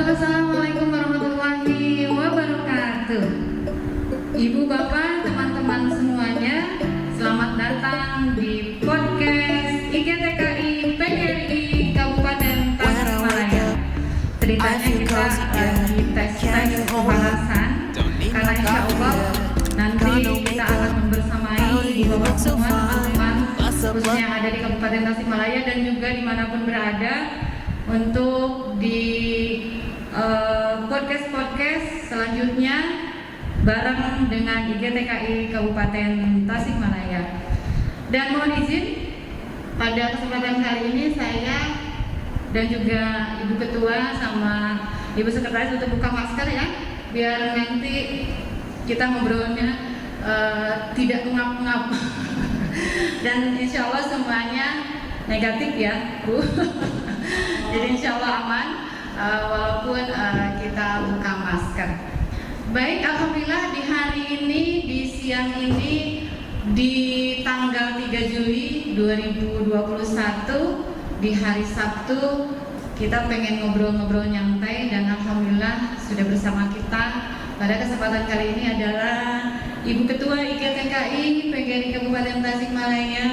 Halo, assalamualaikum warahmatullahi wabarakatuh. Ibu, bapak, teman-teman semuanya, selamat datang di podcast IGTKI PGRI Kabupaten Tasikmalaya. Ceritanya kita lagi tes pembahasan, karena insya Allah nanti kita akan membersamai ibu bapak semua teman-teman khususnya yang ada di Kabupaten Tasikmalaya dan juga dimanapun berada untuk di podcast selanjutnya bareng dengan IGTKI Kabupaten Tasikmalaya. Dan mohon izin pada kesempatan kali ini saya dan juga Ibu Ketua sama Ibu Sekretaris untuk buka masker ya, biar nanti kita ngobrolnya tidak ngap-ngap dan insya Allah semuanya negatif ya Bu. Jadi insya Allah aman walaupun kita buka masker. Baik, alhamdulillah di hari ini, di siang ini, di tanggal 3 Juli 2021 di hari Sabtu, kita pengen ngobrol-ngobrol nyantai dan alhamdulillah sudah bersama kita pada kesempatan kali ini adalah Ibu Ketua IGTKI PGRI Kabupaten Tasikmalaya.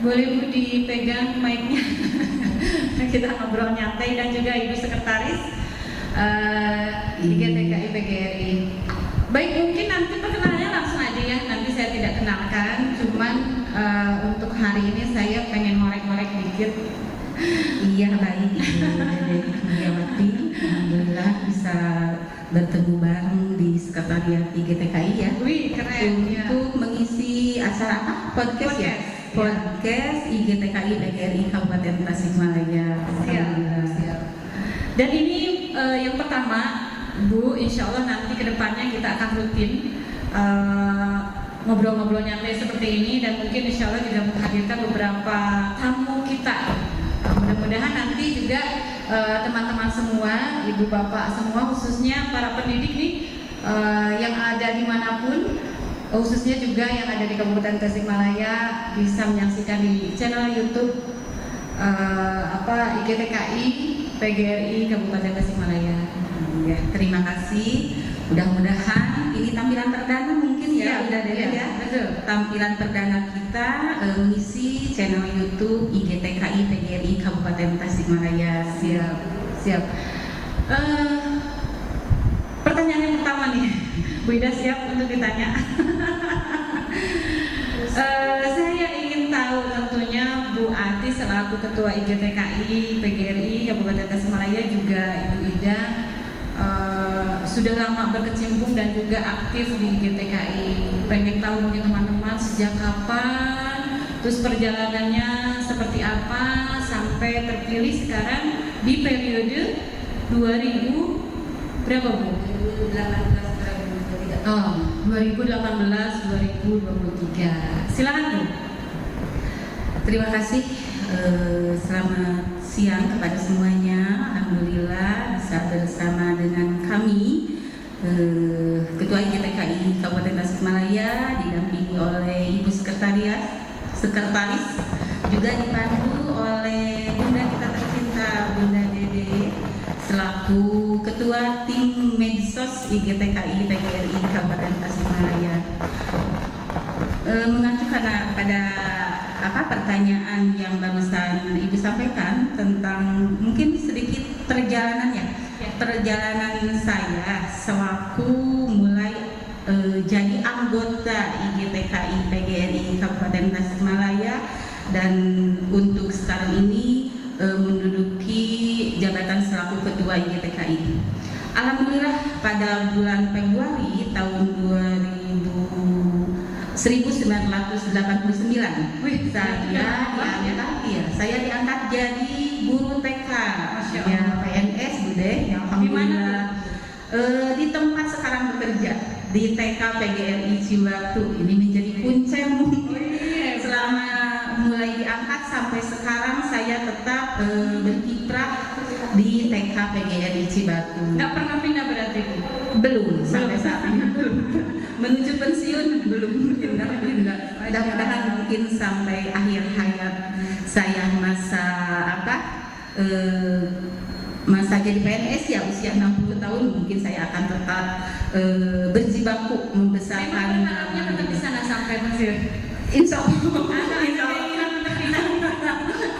Boleh Bu dipegang mic-nya. Kita ngobrol nyantai dan juga Ibu Sekretaris IGTKI PGRI. Baik, mungkin nanti perkenalannya langsung aja ya. Nanti saya tidak kenalkan, cuman untuk hari ini saya pengen ngorek-ngorek dikit. Iya, baik Ibu Mulyawati. Alhamdulillah bisa bertemu bareng di Sekretariat IGTKI ya. Wih, keren untuk mengisi acara apa? Podcast ya? Podcast IGTKI PGRI Kabupaten Tasikmalaya. Siap. Dan ini yang pertama Bu, insya Allah nanti kedepannya kita akan rutin ngobrol-ngobrol nyantai seperti ini dan mungkin insya Allah juga menghadirkan beberapa tamu kita. Mudah-mudahan nanti juga teman-teman semua, ibu bapak semua, khususnya para pendidik nih yang ada dimanapun, khususnya juga yang ada di Kabupaten Tasikmalaya bisa menyaksikan di channel YouTube IGTKI PGRI Kabupaten Tasikmalaya. Ya, terima kasih. Mudah-mudahan ini tampilan perdana mungkin ya, ya. Betul. Tampilan perdana kita mengisi channel YouTube IGTKI PGRI Kabupaten Tasikmalaya. Siap. Pertanyaan yang pertama nih, Bu Ida siap untuk ditanya. Saya ingin tahu tentunya Bu Ati selaku Ketua IGTKI PGRI Kabupaten Tasikmalaya, juga Ibu Ida sudah lama berkecimpung dan juga aktif di IGTKI. Pengen tahu mungkin teman-teman sejak kapan, terus perjalanannya seperti apa sampai terpilih sekarang di periode 2000 berapa Bu? 2018-2023. Silakan Bu. Terima kasih. Selamat siang kepada semuanya. Alhamdulillah bisa bersama dengan kami Ketua IGTKI Kabupaten Tasikmalaya didampingi oleh Ibu Sekretaris, juga dipandu oleh Bunda kita tercinta Bunda Dede selaku Ketua Tim Medsos IGTKI PGRI Kabupaten Tasikmalaya. Mengacu pada pertanyaan yang barusan Ibu sampaikan tentang mungkin sedikit perjalanan saya sewaktu mulai jadi anggota IGTKI PGRI Kabupaten Tasikmalaya dan untuk sekarang ini menduduki jabatan selaku Ketua IGTKI. Alhamdulillah pada bulan Februari tahun 1989 saya diangkat jadi guru TK ya, PNS Bude yang alhamdulillah di tempat sekarang bekerja di TK PGRI Cibatu. Ini menjadi kuncen selama mulai diangkat sampai sekarang saya tetap berkiprah di TK PGRI Cibatu. Nggak pernah pindah berarti Bu? Belum sampai saat ini. Menuju pensiun belum pindah. Mudah-mudahan mungkin sampai akhir hayat saya masa masa jadi PNS ya usia 60 tahun mungkin saya akan tetap berjibaku membesarkan. Memang tetap di sana sampai pensiun. Insya Allah.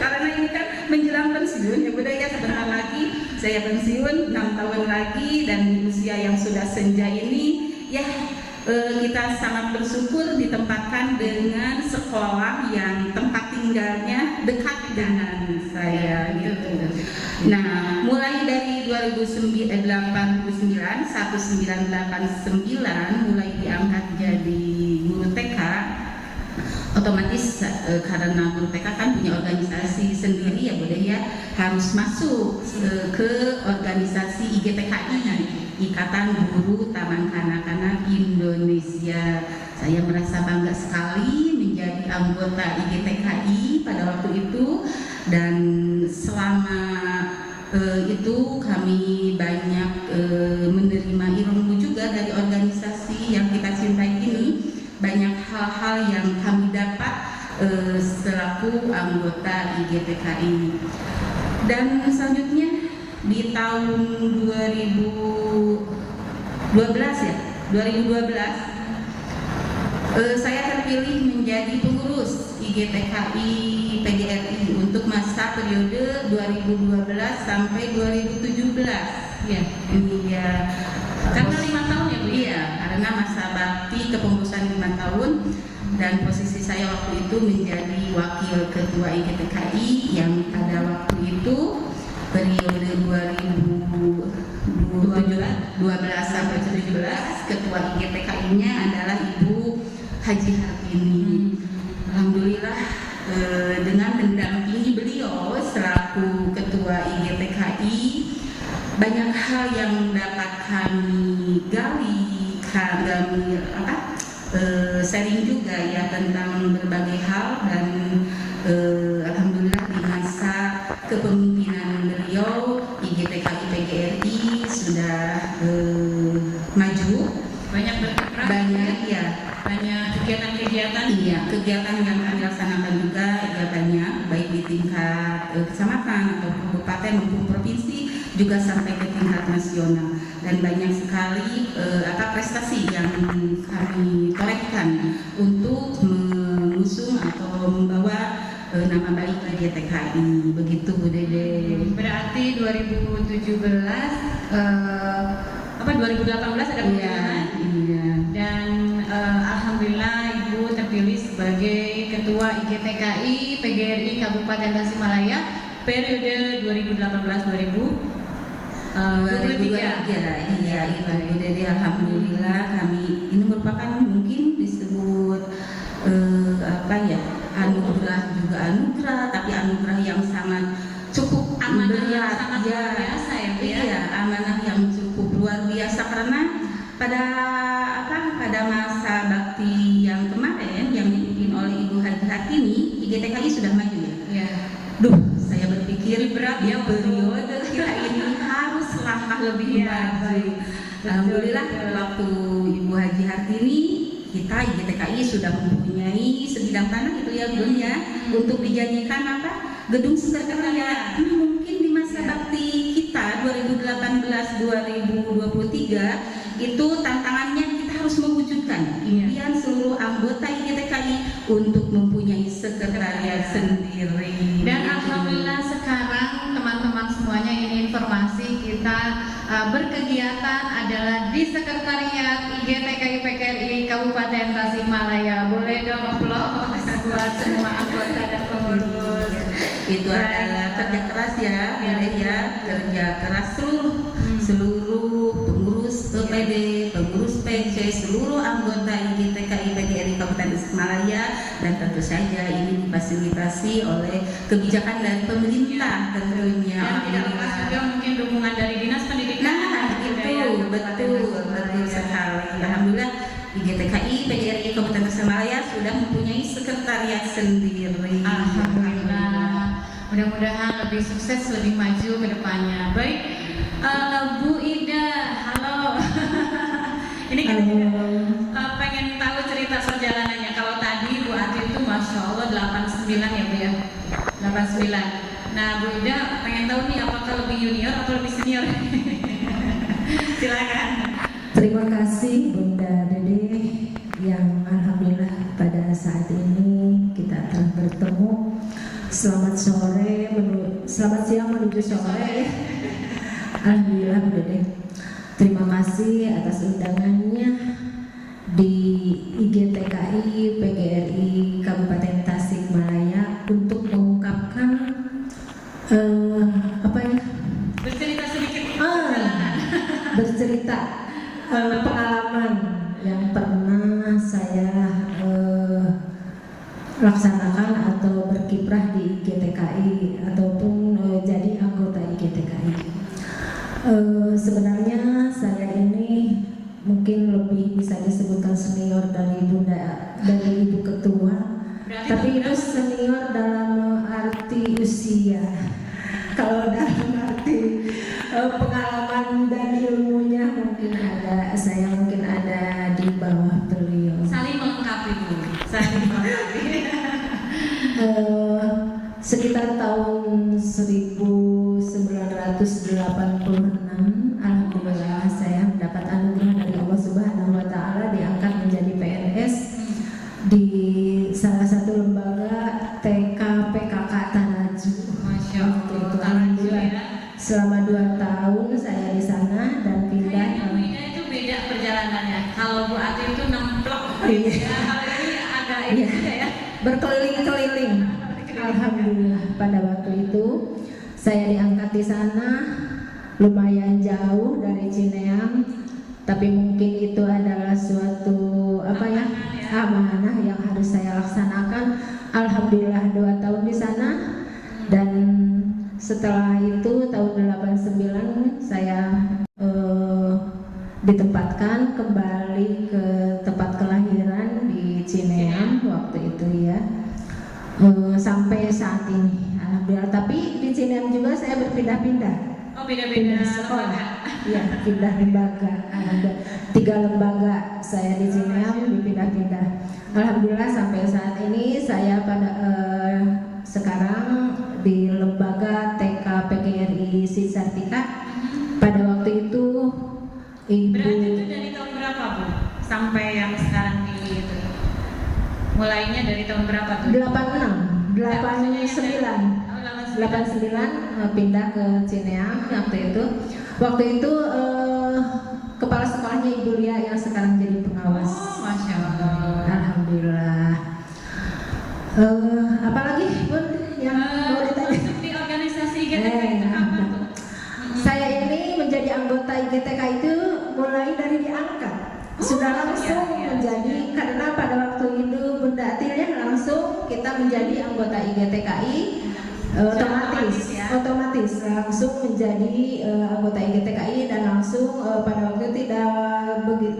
Karena ini kan menjelang pensiun ya Bunda ya, sebentar lagi saya pensiun 6 tahun lagi, dan di usia yang sudah senja ini ya kita sangat bersyukur ditempatkan dengan sekolah yang tempat tinggalnya dekat dengan saya gitu. Nah, mulai dari 1989 mulai diangkat jadi guru TK. Otomatis karena guru TK kan punya organisasi sendiri ya Bunda ya, harus masuk ke organisasi IGTKI, Ikatan Guru Taman Kanak-Kanak Indonesia. Saya merasa bangga sekali menjadi anggota IGTKI pada waktu itu, dan selama itu kami banyak menerima ilmu juga dari organisasi yang kita cintai ini. Banyak hal-hal yang kami dapat selaku anggota IGTKI. Dan selanjutnya di tahun 2012 saya terpilih menjadi pengurus IGTKI PGRI untuk masa periode 2012 sampai 2017. Ya. Ini ya. Karena 5 tahun ya Bu? Iya, karena masa bakti kepengurusan 5 tahun, dan posisi saya waktu itu menjadi wakil ketua IGTKI yang pada waktu itu periode 2012 sampai 2017 ketua IGTKI-nya adalah Ibu Haji Hartini. Alhamdulillah dengan mendampingi beliau selaku ketua IGTKI, banyak hal yang dapat kami gali, sharing juga ya tentang berbagai hal, dan alhamdulillah di masa kepemimpinan beliau IGTKI PGRI sudah maju, Banyak berkiprah, ya. banyak kegiatan-kegiatan. Iya, kegiatan yang kami laksanakan juga ya banyak, baik di tingkat kecamatan atau kabupaten maupun provinsi, juga sampai ke tingkat nasional, dan banyak sekali prestasi yang kami torehkan untuk mengusung atau membawa nama baik IGTKI. Begitu Bu Dede. Berarti 2018 ada pemilihan. Iya. Dan alhamdulillah Ibu terpilih sebagai ketua IGTKI PGRI Kabupaten Tasikmalaya periode 2018-2023. Iya, Ibu Dede, alhamdulillah kami ini merupakan mungkin disebut anugerah, juga anugerah, tapi anugerah yang sangat cukup Amanah yang berat, sangat ya. luar biasa ya Bu ya. Iya, amanah yang cukup luar biasa, karena pada masa bakti yang kemarin yang dipimpin oleh Ibu Haji Hartini, IGTKI sudah maju ya. Iya. Saya berpikir berat di ya periode kita ini harus langkah lebih maju. Alhamdulillah waktu Ibu Haji Hartini, kita IGTKI sudah mempunyai sebidang tanah itu ya Bu ya, untuk dijadikan gedung sekretariat. Mungkin di masa bakti kita 2018-2023 itu tantangannya kita harus mewujudkan impian seluruh anggota IGTKI untuk mempunyai sekretariat sendiri. Dan alhamdulillah sekarang teman-teman semuanya ini informasi kita berkegiatan adalah di sekretariat IGTKI PGRI Kabupaten Tasikmalaya. Boleh dong aplaus buat semua anggota dan pengurus. Itu adalah kerja keras ya, kerja keras seluruh pengurus PPD, pengurus PC, seluruh anggota IGTKI PGRI Kabupaten Tasikmalaya, dan tentu saja ini difasilitasi oleh kebijakan dari pemerintah tentunya. Dan tidak lupa juga mungkin dukungan dari Dinas Pendidikan. Betul sekali. Alhamdulillah IGTKI PGRI Kabupaten Tasikmalaya sudah mempunyai sekretariat sendiri. Alhamdulillah. Mudah-mudahan lebih sukses, lebih maju ke depannya. Baik, Bu Ida, halo. Ini kita pengen tahu cerita perjalanannya. Kalau tadi Bu Ati itu Masya Allah 89 ya Bu ya, 89. Nah Bu Ida pengen tahu nih apakah lebih junior atau senior. Silakan. Terima kasih Bunda Dede yang alhamdulillah pada saat ini kita telah bertemu. Selamat siang menuju sore. Alhamdulillah Bu Dede. Terima kasih atas undangannya di IGTKI PGRI Kabupaten Tasikmalaya untuk mengungkapkan Bercerita sedikit bercerita pengalaman yang pernah saya laksanakan atau berkiprah di IGTKI ataupun jadi anggota IGTKI. Sebenarnya saya ini mungkin lebih bisa disebutkan senior dari Ibu Ketua, tapi itu senior dalam arti usia. Kalau dalam arti pengalaman dan ilmunya saya mungkin ada di bawah beliau. saling melengkapi Bu. Saling melengkapi. Sekitar tahun 1986, alhamdulillah saya mendapat anugerah dari Allah Subhanahu wa taala diangkat menjadi PNS di salah satu lembaga TK PKK Tanaju. Masya Allah. Alhamdulillah. Ya. Selama 2 tahun saya di sana dan pindah. Kayaknya Bu Ida itu beda perjalanannya. Kalau Bu Ati itu nemplok. Iya. Ya, kalau ini agak ini Iya. juga ya. Berkeliling-keliling. Alhamdulillah pada waktu itu saya diangkat di sana lumayan jauh dari Cineam, tapi mungkin itu adalah suatu amanah yang harus saya laksanakan. Alhamdulillah 2 tahun di sana dan setelah itu tahun 89 saya ditempatkan kembali ke tempat kelahiran di Cineam waktu itu ya. Sampai saat ini alhamdulillah, tapi di Cineam juga saya berpindah-pindah. Oh, beda-beda sekolah. Iya, pindah lembaga. Ada 3 lembaga saya di Cineam dipindah-pindah. Alhamdulillah sampai saat ini saya pada sekarang di lembaga TK PGRI Sisartika. Pada waktu itu Ibu. Berarti itu dari tahun berapa Bu? Sampai yang sekarang di itu. Mulainya dari tahun berapa tuh? 89 pindah ke Cineam waktu itu. Waktu itu kepala sekolahnya Ibu Lia yang sekarang jadi pengawas. Oh, Masya Allah. Alhamdulillah. Apalagi Bun yang mau ditanya? Masuk di organisasi IGTK itu kapan tuh? Saya ini menjadi anggota IGTK itu mulai dari diangkat. Sudah langsung menjadi, karena pada waktu itu Bunda Atilnya langsung kita menjadi anggota IGTKI otomatis langsung menjadi anggota IGTKI dan langsung pada waktu itu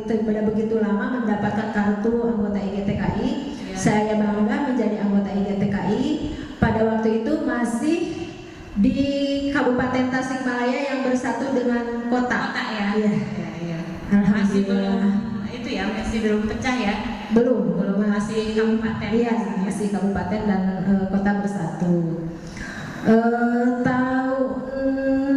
tidak begitu lama mendapatkan kartu anggota IGTKI. Saya bangga menjadi anggota IGTKI. Pada waktu itu masih di Kabupaten Tasikmalaya yang bersatu dengan kota. Ya. Iya. Masih belum Alhamdulillah. itu ya, masih belum pecah ya. Belum, Masih kabupaten. Iya, masih kabupaten dan kota bersatu.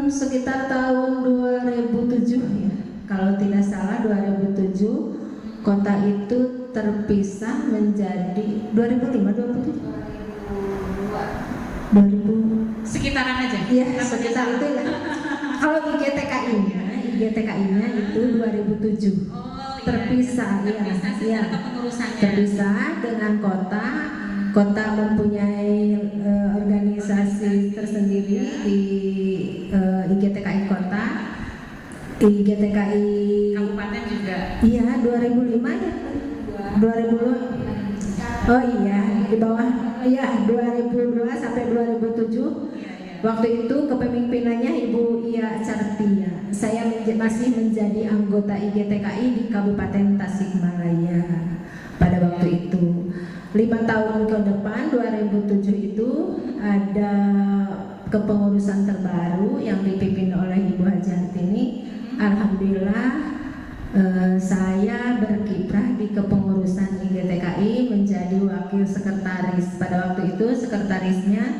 Sekitar tahun 2007 ya, kalau tidak salah 2007 kota itu terpisah menjadi 2005, 2000 sekitaran aja. Iya, sekitar itu ya. Kalau IGTKI-nya itu 2007. Oh, iya. Terpisah, Terpisah iya. secara kepengurusannya. Terpisah dengan kota. Kota mempunyai organisasi tersendiri di IGTKI kota, IGTKI Kabupaten juga. Iya, 2005 ya. 2002. Oh iya, di bawah. Iya, 2002 sampai 2007. Waktu itu kepemimpinannya Ibu Ia Cartia. Saya masih menjadi anggota IGTKI di Kabupaten Tasikmalaya pada waktu itu. 5 tahun ke depan 2007 itu ada kepengurusan terbaru yang dipimpin oleh Ibu Haji Hartini. Alhamdulillah saya berkiprah di kepengurusan IGTKI menjadi wakil sekretaris. Pada waktu itu sekretarisnya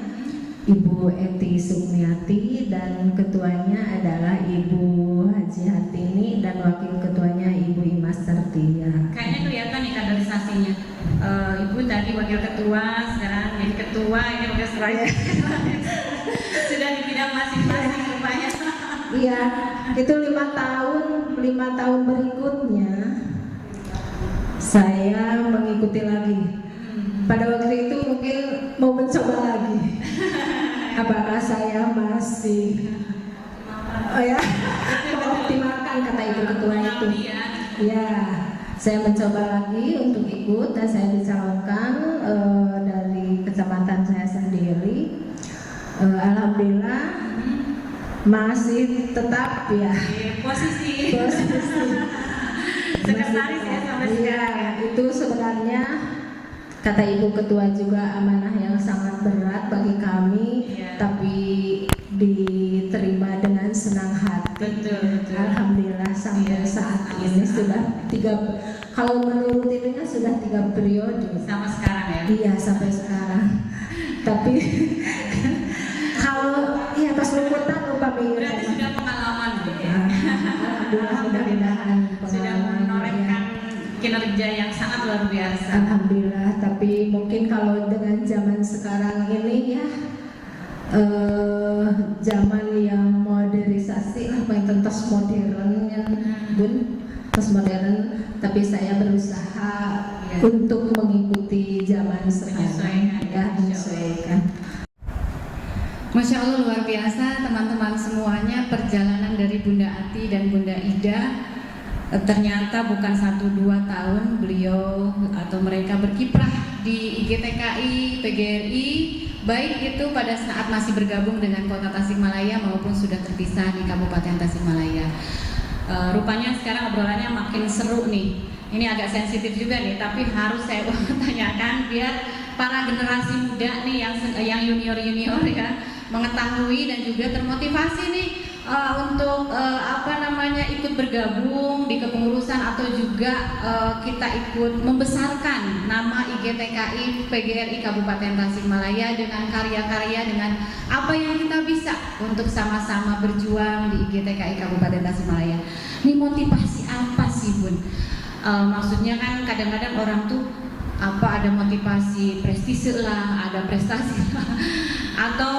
Ibu Eti Sukmiati, dan ketuanya adalah Ibu Haji Hartini, dan wakil ketuanya Ibu Imas Tertia. Kayaknya kelihatan nih kaderisasinya. Ibu tadi wakil ketua, sekarang jadi ketua, ini wakil sekretaris. Sudah di bidang masing-masing rupanya. Iya, itu 5 tahun berikutnya saya mengikuti lagi. Pada waktu itu mungkin mau mencoba lagi. Apakah saya masih mengoptimalkan, kata ibu ketua itu. Ya, saya mencoba lagi untuk ikut dan saya dicalonkan dari kecamatan saya sendiri. Alhamdulillah masih tetap ya posisi sekretaris ya sampai sekarang ya. Itu sebenarnya kata ibu ketua juga amanah yang sangat berat bagi kami, tapi diterima dengan senang hati. Betul. Alhamdulillah sampai saat ini sudah kalau menurut ini kan sudah 3 periode sama sekarang ya. Iya, sampai sekarang. Tapi kalau pas luputan lupa Berarti sudah pengalaman gitu ya. Alhamdulillah, mudah-mudahan Sudah menorehkan kinerja yang sangat luar biasa. Alhamdulillah, tapi mungkin kalau dengan zaman sekarang ini ya zaman yang modernisasi lah, tos modern ya bun, tos modern, tapi saya berusaha untuk mengikuti zaman sekarang ya, menyesuaikan. Masya Allah, luar biasa teman-teman semuanya, perjalanan dari Bunda Ati dan Bunda Ida. Ternyata bukan 1-2 tahun beliau atau mereka berkiprah di IGTKI, PGRI, baik itu pada saat masih bergabung dengan Kota Tasikmalaya maupun sudah terpisah di Kabupaten Tasikmalaya. Rupanya sekarang obrolannya makin seru nih. Ini agak sensitif juga nih, tapi harus saya tanyakan biar para generasi muda nih yang junior ya mengetahui dan juga termotivasi nih untuk ikut bergabung di kepengurusan atau juga kita ikut membesarkan nama IGTKI PGRI Kabupaten Tasikmalaya dengan karya-karya, dengan apa yang kita bisa untuk sama-sama berjuang di IGTKI Kabupaten Tasikmalaya. Ini motivasi apa sih Bun? Maksudnya kan kadang-kadang orang tuh ada motivasi prestise lah, ada prestasi lah, atau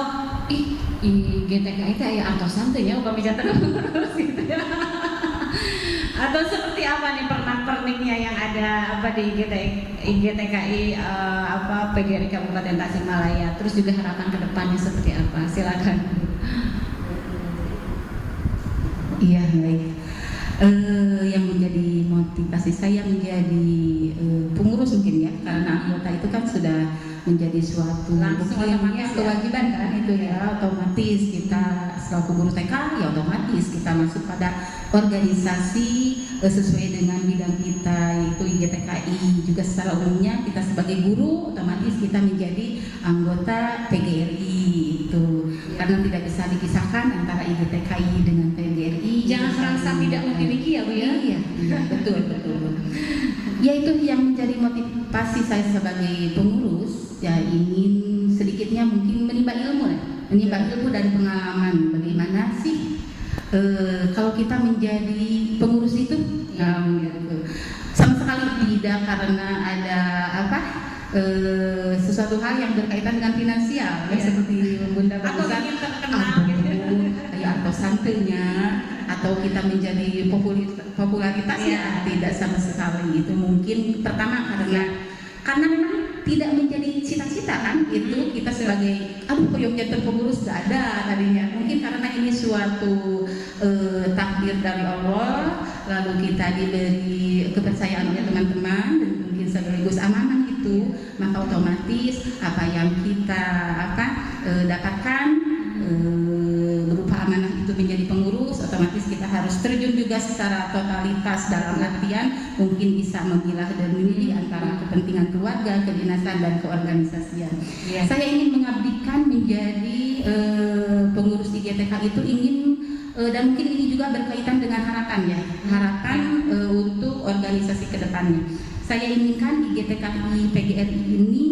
IGTKI itu ya atau santai ya upami terus gitu ya. Atau seperti apa nih pernak-perniknya yang ada di IGTKI PGRI Kabupaten Tasikmalaya, terus juga harapan kedepannya seperti apa? Silakan. Iya, baik. Yang menjadi motivasi saya menjadi pengurus mungkin ya, karena anggota itu kan sudah menjadi suatu kewajiban kan itu ya, otomatis kita selaku guru TK ya otomatis kita masuk pada organisasi sesuai dengan bidang kita, yaitu IGTKI. Juga secara umumnya kita sebagai guru otomatis kita menjadi anggota PGRI itu, karena tidak bisa dipisahkan antara IGTKI dengan PGRI. Jangan merasa tidak memiliki ya Bu ya. Iya, betul. Ya itu yang menjadi motivasi saya sebagai pengurus, ya ingin sedikitnya mungkin menimba ilmu dari pengalaman bagaimana sih kalau kita menjadi pengurus itu sama sekali tidak karena ada sesuatu hal yang berkaitan dengan finansial ya, seperti Bunda barusan atau santainya atau kita menjadi popularitas ya tidak sama sekali. Itu mungkin pertama karena memang tidak menjadi cita-cita kan, itu kita sebagai koyok jantan pengurus gak ada tadinya, mungkin karena ini suatu takdir dari Allah, lalu kita diberi kepercayaan oleh teman-teman dan mungkin sekaligus amanah itu, maka otomatis apa yang kita dapatkan berupa amanah itu menjadi pengurus, otomatis kita harus terjun juga secara totalitas dalam artian mungkin bisa memilah dan memilih antara kepentingan keluarga, kedinasan dan keorganisasian. Saya ingin mengabdikan menjadi pengurus IGTK itu dan mungkin ini juga berkaitan dengan harapan untuk organisasi kedepannya. Saya inginkan IGTKI PGRI ini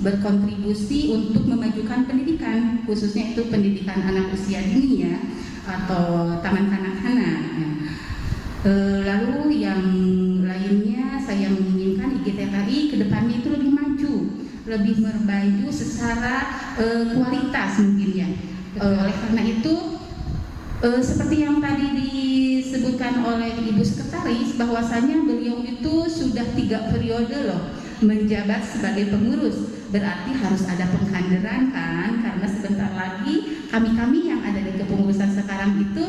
berkontribusi untuk memajukan pendidikan, khususnya itu pendidikan anak usia dini ya, atau taman kanak-kanak. Lalu yang lainnya saya menginginkan IGTKI kedepannya itu lebih maju, lebih berbaju secara kualitas mungkin ya. Oleh karena itu seperti yang tadi disebutkan oleh Ibu Sekretaris, bahwasanya beliau itu sudah 3 periode loh menjabat sebagai pengurus, berarti harus ada pengkaderan kan, karena sebentar lagi kami yang ada di kepengurusan sekarang itu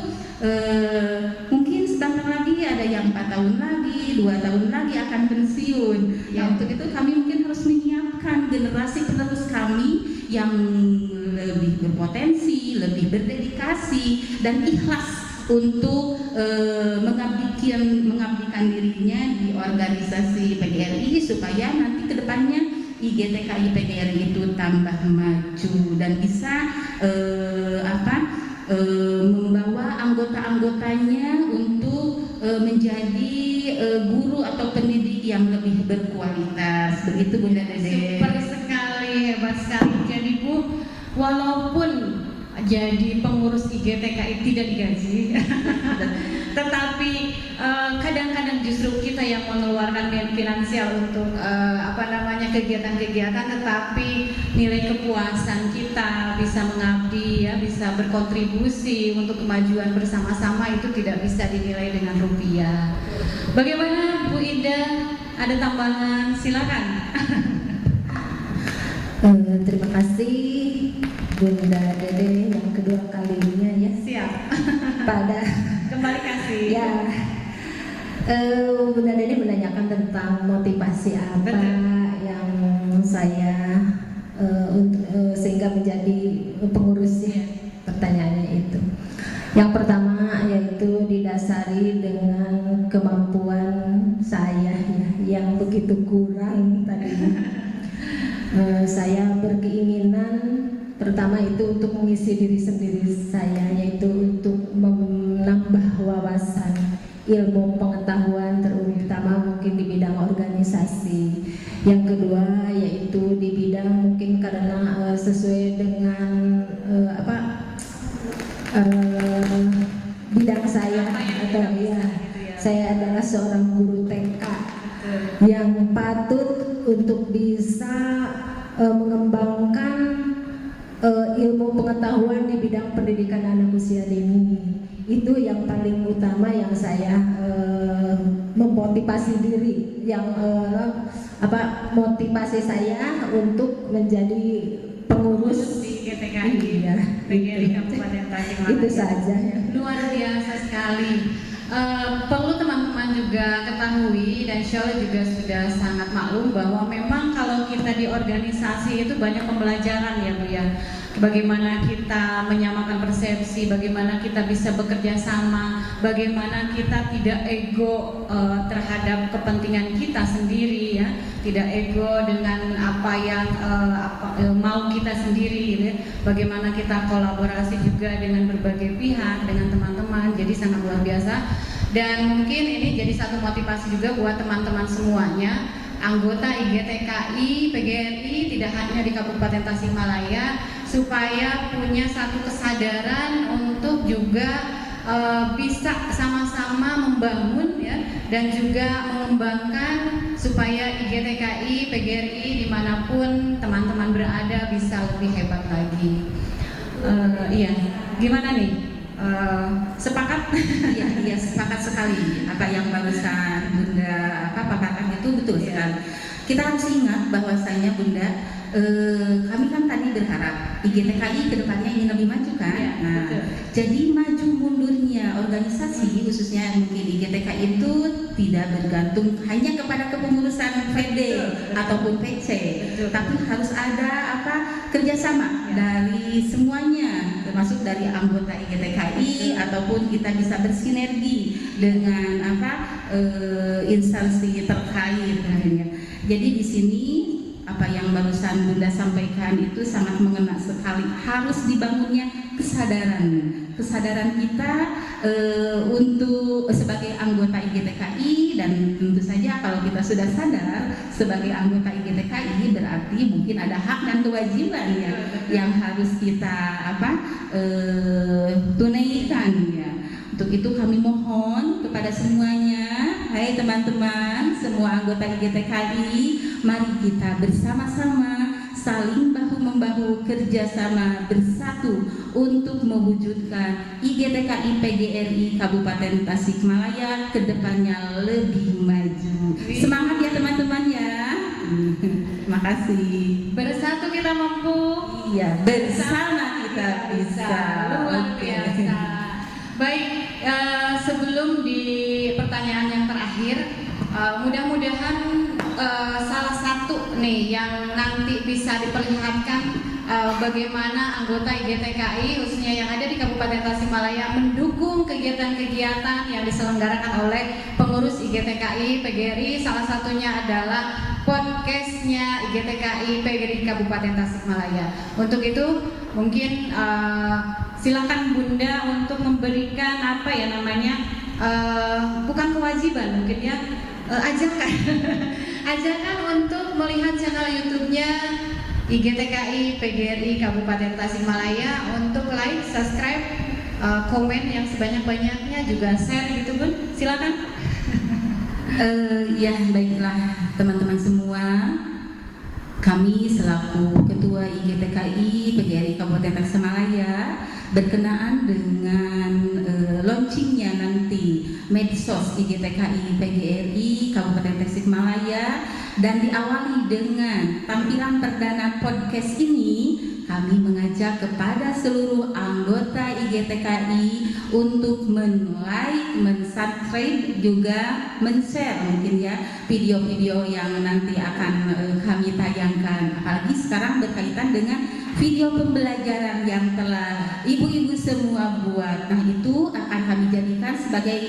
mungkin sebentar lagi ada yang 4 tahun lagi, 2 tahun lagi akan pensiun. Nah, untuk itu kami mungkin harus menyiapkan generasi penerus kami yang lebih berpotensi, lebih berdedikasi dan ikhlas untuk mengabdikan dirinya di organisasi PGRI, supaya nanti kedepannya IGTKI PGRI itu tambah maju dan bisa membawa anggota-anggotanya untuk menjadi guru atau pendidik yang lebih berkualitas. Begitu Bunda Dede. Super sekali, hebat sekali. Jadi Bu, walaupun jadi pengurus IGTKI tidak digaji, tetapi kadang-kadang justru kita yang mengeluarkan finansial untuk kegiatan-kegiatan, tetapi nilai kepuasan kita bisa mengabdi ya, bisa berkontribusi untuk kemajuan bersama-sama itu tidak bisa dinilai dengan rupiah. Bagaimana Bu Ida? Ada tambahan? Silakan. Terima kasih Bunda Dede yang kedua kalinya ya. Siap. Pada Kembali kasih. ya, Bunda Dede menanyakan tentang motivasi apa yang saya sehingga menjadi pengurusnya. Pertanyaannya itu. Yang pertama yaitu didasari dengan kemampuan saya ya, yang begitu kurang tadinya. Saya berkeinginan pertama itu untuk mengisi diri sendiri saya, yaitu untuk menambah wawasan, ilmu pengetahuan, terutama mungkin di bidang organisasi. Yang kedua yaitu di bidang mungkin karena sesuai dengan bidang saya atau ya, saya adalah seorang guru TK yang patut untuk bisa mengembangkan ilmu pengetahuan di bidang pendidikan anak usia dini. Itu yang paling utama yang saya memotivasi diri, yang motivasi saya untuk menjadi pengurus di IGTKI ya, PGRI Kabupaten Tasikmalaya. Itu saja ya. Luar biasa sekali. Perlu teman-teman juga ketahui, dan Syole juga sudah sangat maklum bahwa memang kalau kita di organisasi itu banyak pembelajaran ya Bu ya. Bagaimana kita menyamakan persepsi, bagaimana kita bisa bekerja sama, bagaimana kita tidak ego terhadap kepentingan kita sendiri ya, tidak ego dengan apa yang mau kita sendiri gitu ya. Bagaimana kita kolaborasi juga dengan berbagai pihak, dengan teman-teman, jadi sangat luar biasa. Dan mungkin ini jadi satu motivasi juga buat teman-teman semuanya, anggota IGTKI PGRI tidak hanya di Kabupaten Tasikmalaya, supaya punya satu kesadaran untuk juga bisa sama-sama membangun ya, dan juga mengembangkan supaya IGTKI PGRI dimanapun teman-teman berada bisa lebih hebat lagi. Iya, gimana nih? Sepakat? Iya, sepakat sekali. Apa yang barusan Bunda pakatkan itu betul sekali. Kita harus ingat bahwasanya Bunda, kami kan tadi berharap IGTKI kedepannya ingin lebih maju kan. Ya, nah, jadi maju mundurnya organisasi khususnya mungkin IGTKI itu tidak bergantung hanya kepada kepengurusan PD ataupun PC, tapi harus ada kerjasama dari semuanya, termasuk dari anggota IGTKI ataupun kita bisa bersinergi dengan instansi terkait. Jadi di sini apa yang barusan Bunda sampaikan itu sangat mengena sekali, harus dibangunnya kesadaran kita untuk sebagai anggota IGTKI, dan tentu saja kalau kita sudah sadar sebagai anggota IGTKI berarti mungkin ada hak dan kewajiban ya yang harus kita tunaikan ya. Untuk itu kami mohon kepada semuanya, hai teman-teman, semua anggota IGTKI, mari kita bersama-sama saling bahu-membahu kerjasama bersatu untuk mewujudkan IGTKI PGRI Kabupaten Tasikmalaya ke depannya lebih maju. Semangat ya teman-teman ya. Terima kasih. Bersatu kita mampu. Iya, bersama kita bisa. Luar biasa. Baik, sebelum di pertanyaan yang terakhir, mudah-mudahan salah satu nih yang nanti bisa diperlihatkan bagaimana anggota IGTKI khususnya yang ada di Kabupaten Tasikmalaya mendukung kegiatan-kegiatan yang diselenggarakan oleh pengurus IGTKI PGRI. Salah satunya adalah podcastnya IGTKI PGRI Kabupaten Tasikmalaya. Untuk itu mungkin silakan Bunda untuk memberikan bukan kewajiban mungkin ya, ajakan untuk melihat channel YouTube-nya IGTKI PGRI Kabupaten Tasikmalaya, untuk like, subscribe, komen yang sebanyak-banyaknya, juga share gitu Bun. Silakan. Ya baiklah teman-teman semua, kami selaku Ketua IGTKI PGRI Kabupaten Tasikmalaya berkenaan dengan launchingnya nanti medsos IGTKI PGRI Kabupaten Tasikmalaya dan diawali dengan tampilan perdana podcast ini, kami mengajak kepada seluruh anggota IGTKI untuk men-like, men-subscribe, juga men-share mungkin ya video-video yang nanti akan kami tayangkan. Apalagi sekarang berkaitan dengan video pembelajaran yang telah ibu-ibu semua buat. Nah itu akan kami jadikan sebagai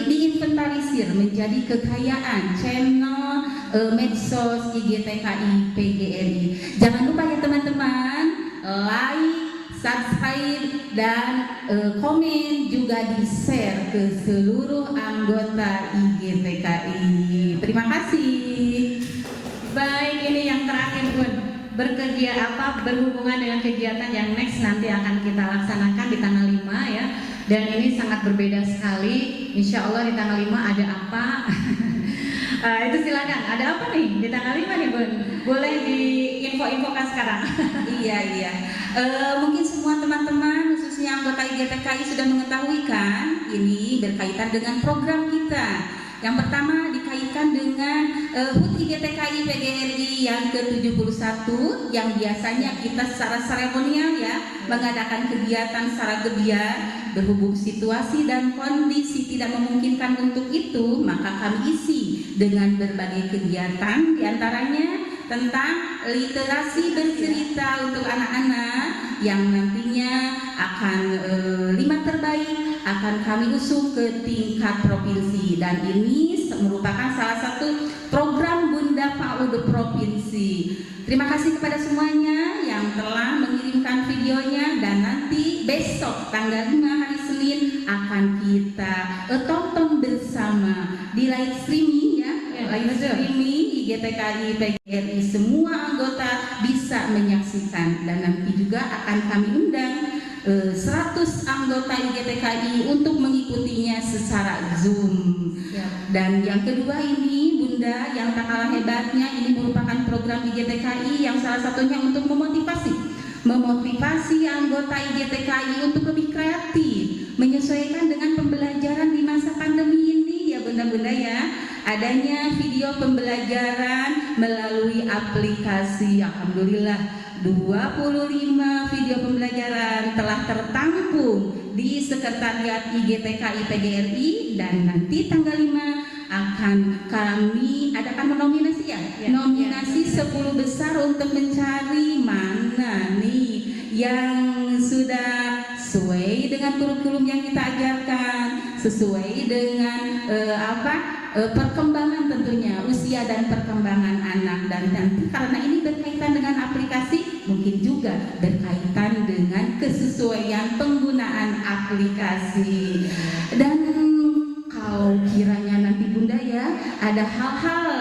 diinventarisir menjadi kekayaan channel medsos IGTKI PGRI. Jangan lupa ya teman-teman, like, subscribe, dan komen juga di-share ke seluruh anggota IGTKI. Terima kasih. Baik, ini yang terakhir Bun. Berhubungan dengan kegiatan yang next nanti akan kita laksanakan di tanggal 5 ya. Dan ini sangat berbeda sekali. Insya Allah di tanggal 5 ada apa? Itu silakan. Ada apa nih di tanggal 5 nih Bun? Boleh diinfokan sekarang. Iya. Mungkin semua teman-teman khususnya anggota IGTKI sudah mengetahui kan, ini berkaitan dengan program kita. Yang pertama dikaitkan dengan HUT IGTKI PGRI yang ke-71 yang biasanya kita secara seremonial ya mengadakan kegiatan secara gebiar. Berhubung situasi dan kondisi tidak memungkinkan untuk itu, maka kami isi dengan berbagai kegiatan, diantaranya tentang literasi bercerita untuk anak-anak yang nantinya akan 5 terbaik akan kami usung ke tingkat provinsi, dan ini merupakan salah satu program Bunda PAUD Provinsi. Terima kasih kepada semuanya yang telah mengirimkan videonya, dan nanti besok tanggal 5 hari Senin akan kita tonton bersama di live streaming ya. Live streaming IGTKI PGRI, semua anggota bisa menyaksikan, dan nanti juga akan kami undang 100 anggota IGTKI untuk mengikutinya secara Zoom. Dan yang kedua ini Bunda, yang tak kalah hebatnya, ini merupakan program IGTKI yang salah satunya untuk memotivasi anggota IGTKI untuk lebih kreatif, menyesuaikan dengan pembelajaran di masa pandemi ini ya Bunda-bunda ya. Adanya video pembelajaran melalui aplikasi, alhamdulillah 25 video pembelajaran telah tertampung di Sekretariat IGTKI PGRI, dan nanti tanggal 5 akan kami adakan nominasi ya, nominasi 10 besar untuk mencari mana nih yang sudah sesuai dengan kurikulum yang kita ajarkan, sesuai dengan perkembangan tentunya usia dan perkembangan anak, dan nanti karena ini berkaitan dengan aplikasi mungkin juga berkaitan dengan kesesuaian penggunaan aplikasi. Dan kalau kiranya nanti Bunda ya ada hal-hal,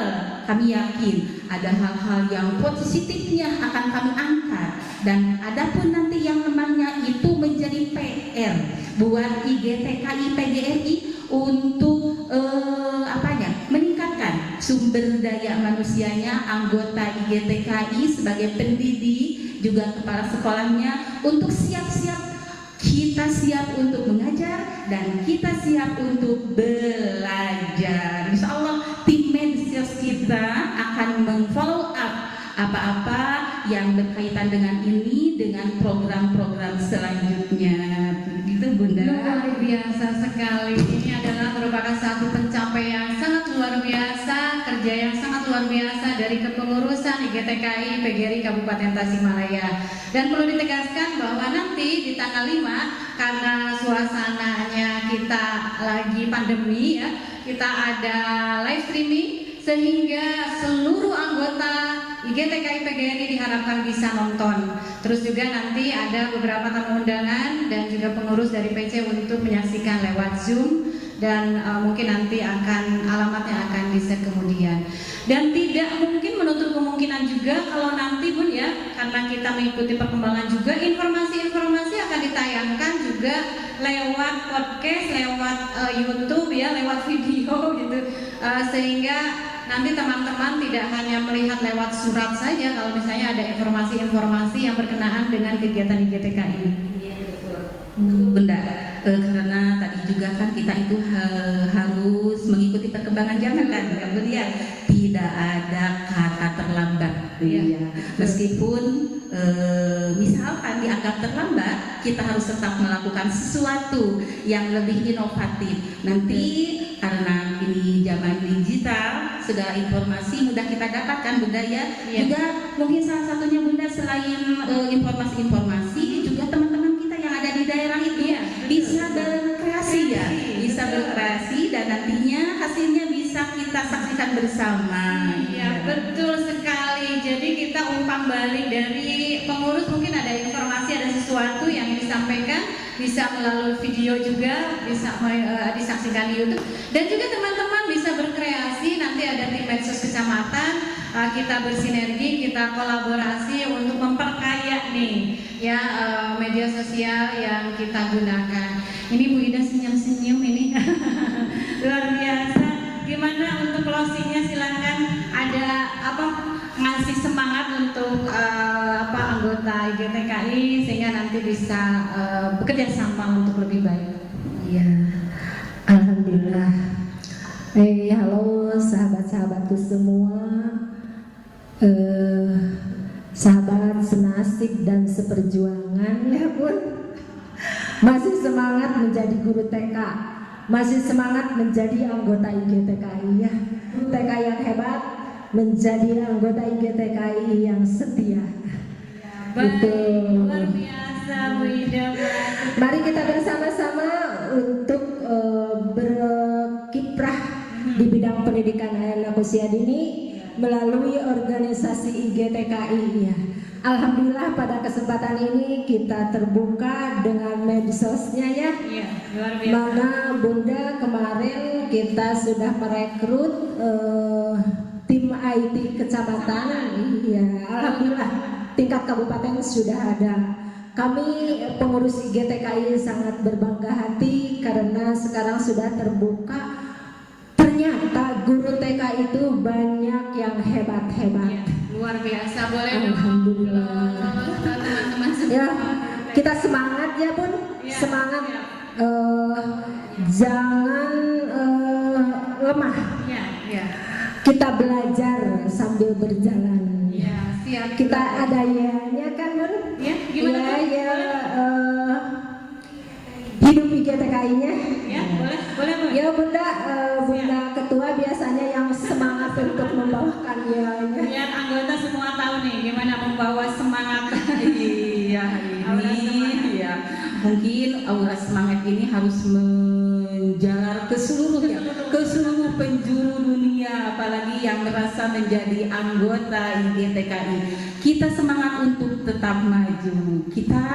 kami yakin ada hal-hal yang positifnya akan kami angkat, dan adapun nanti yang namanya itu menjadi PR buat IGTKI PGRI untuk meningkatkan sumber daya manusianya, anggota IGTKI sebagai pendidik juga kepala sekolahnya untuk siap-siap. Kita siap untuk mengajar dan kita siap untuk belajar. Insya Allah tim medsos kita akan mengfollow up apa-apa yang berkaitan dengan ini dengan program-program selanjutnya. Gitu Bunda. Luar biasa sekali. Ini adalah merupakan satu pencapaian sangat luar biasa, kerja yang sangat luar biasa dari kepengurusan IGTKI PGRI Kabupaten Tasikmalaya. Dan perlu ditegaskan bahwa nanti di tanggal 5 karena suasananya kita lagi pandemi ya, kita ada live streaming sehingga seluruh anggota IGTKI PGRI diharapkan bisa nonton. Terus juga nanti ada beberapa tamu undangan dan juga pengurus dari PC untuk menyaksikan lewat Zoom, dan mungkin nanti alamatnya akan di-share kemudian. Dan tidak mungkin menutup kemungkinan juga kalau nanti Bun ya, karena kita mengikuti perkembangan juga, informasi-informasi akan ditayangkan juga lewat podcast, lewat YouTube ya, lewat video gitu, sehingga nanti teman-teman tidak hanya melihat lewat surat saja kalau misalnya ada informasi-informasi yang berkenaan dengan kegiatan IGTKI. Bunda, karena tadi juga kan kita itu harus mengikuti perkembangan zaman kan, kemudian tidak ada kata terlambat, ya. Meskipun misalkan dianggap terlambat, kita harus tetap melakukan sesuatu yang lebih inovatif. Nanti karena ini zaman digital, segala informasi mudah kita dapatkan Bunda ya. Juga mungkin salah satunya Bunda selain informasi-informasi, juga teman-teman kita yang ada di daerah itu bisa berkreasi ya, bisa berkreasi dan nantinya hasilnya bisa kita saksikan bersama. Iya, betul sekali. Jadi kita umpan balik dari pengurus, mungkin ada informasi, ada sesuatu yang disampaikan, bisa melalui video juga, bisa disaksikan di YouTube, dan juga teman-teman bisa berkreasi. Nanti ada tim medsos kecamatan, kita bersinergi, kita kolaborasi untuk memperkaya nih ya media sosial yang kita gunakan. Ini Bu Ida senyum-senyum ini luar biasa. Gimana untuk closingnya, silakan. Ada ngasih semangat untuk anggota IGTKI sehingga nanti bisa bekerja sama untuk lebih baik. Iya, alhamdulillah. Halo sahabat-sahabatku semua, sahabat senasib dan seperjuangan ya Bun. Masih semangat menjadi guru TK, masih semangat menjadi anggota IGTKI ya. TK yang hebat menjadi anggota IGTKI yang setia. Baik, luar biasa Bu Ida. Mari kita bersama-sama untuk berkiprah di bidang pendidikan anak usia dini melalui organisasi IGTKI ya. Alhamdulillah pada kesempatan ini kita terbuka dengan medsosnya ya. Iya, luar biasa. Mana Bunda kemarin kita sudah merekrut tim IT kecamatan. Iya, alhamdulillah tingkat kabupaten sudah ada. Kami pengurus IGTKI sangat berbangga hati karena sekarang sudah terbuka. Ternyata guru TK itu banyak yang hebat-hebat. Iya, luar biasa. Boleh Alhamdulillah. teman-teman semua. Ya, kita semangat ya Bun, Ya, semangat. ya. Jangan lemah. Ya, ya. Kita belajar sambil berjalan. Ya, siap. Kita ada ya kan Bun? Ya, gimana Ya, tuh? ya. Hidup IGTKI-nya. Ya, boleh Bu. Ya Bunda, Bunda Ketua biasanya yang semangat untuk membawakan ya. Biar anggota semua tahu nih gimana membawa semangat. Iya, hari ini ya mungkin aura semangat ini harus menjalar ke seluruh penjuru dunia tentunya apalagi yang merasa menjadi anggota IGTKI. Kita semangat untuk tetap maju. Kita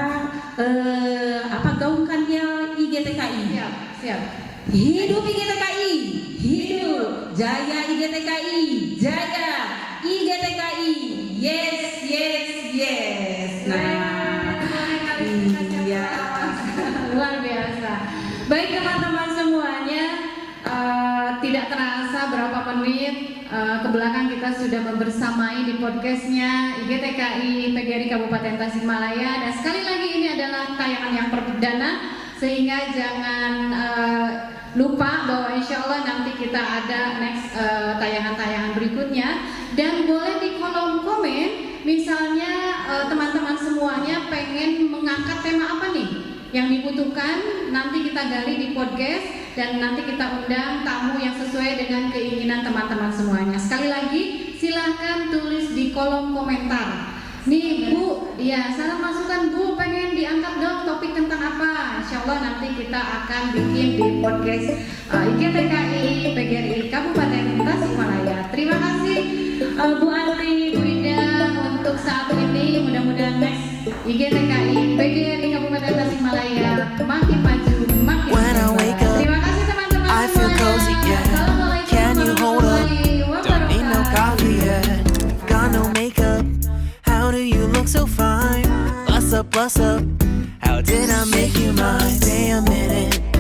gaungkannya IGTKI. Siap, siap. Hidup IGTKI, hidup jaya IGTKI, jaya IGTKI. Yes, yes, yes. Nah, iya. Luar biasa. Baik teman-teman semuanya, tidak terasa berapa menit ke belakang kita sudah membersamai di podcastnya IGTKI PGRI Kabupaten Tasikmalaya. Dan sekali lagi ini adalah tayangan yang perdana, sehingga jangan lupa bahwa insya Allah nanti kita ada next tayangan-tayangan berikutnya. Dan boleh di kolom komen, misalnya teman-teman semuanya pengen mengangkat tema apa nih yang dibutuhkan, nanti kita gali di podcast dan nanti kita undang tamu yang sesuai dengan keinginan teman-teman semuanya. Sekali lagi silahkan tulis di kolom komentar. Nih Bu, ya salah masukan Bu, pengen diangkat dong topik tentang apa. Insya Allah nanti kita akan bikin di podcast IGTKI PGRI Kabupaten Tasikmalaya. Terima kasih Bu Andri, Bu Ida untuk saat ini. Mudah-mudahan next IGTKI PGRI Kabupaten Tasikmalaya makin maju, makin berkembang. Terima kasih teman-teman I feel cozy, yeah. Assalamualaikum Can you hold up? warahmatullahi Don't need no wabarakatuh. coffee yet. Got no makeup. How do you look so fine? Bust up, bust up. How did I make you mine? Stay a minute.